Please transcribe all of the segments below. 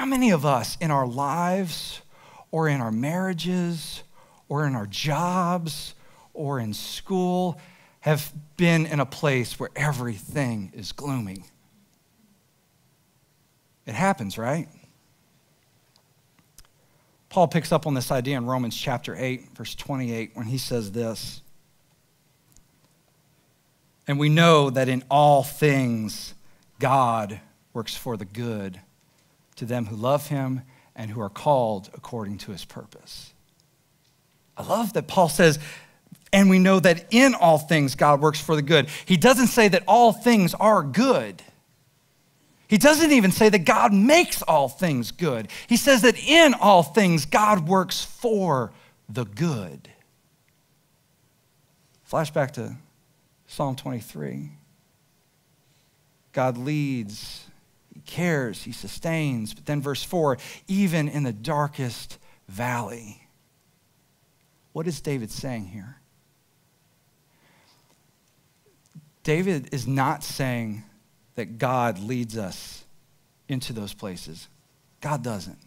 how many of us in our lives or in our marriages or in our jobs or in school have been in a place where everything is gloomy? It happens, right? Paul picks up on this idea in Romans chapter 8, verse 28, when he says this. And we know that in all things God works for the good to them who love him and who are called according to his purpose. I love that Paul says, and we know that in all things God works for the good. He doesn't say that all things are good. He doesn't even say that God makes all things good. He says that in all things, God works for the good. Flashback to Psalm 23. God leads, he cares, he sustains. But then verse 4, even in the darkest valley. What is David saying here? David is not saying that God leads us into those places. God doesn't.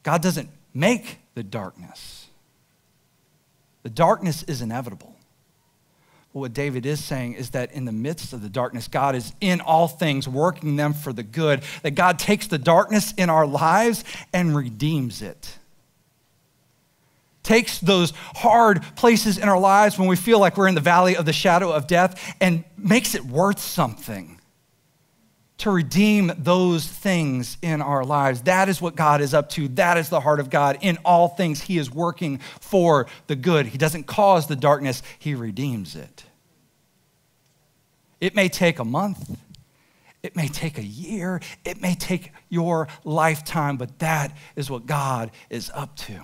God doesn't make the darkness. The darkness is inevitable. But what David is saying is that in the midst of the darkness, God is in all things working them for the good. That God takes the darkness in our lives and redeems it. Takes those hard places in our lives when we feel like we're in the valley of the shadow of death and makes it worth something to redeem those things in our lives. That is what God is up to. That is the heart of God. In all things, he is working for the good. He doesn't cause the darkness, he redeems it. It may take a month. It may take a year. It may take your lifetime, but that is what God is up to.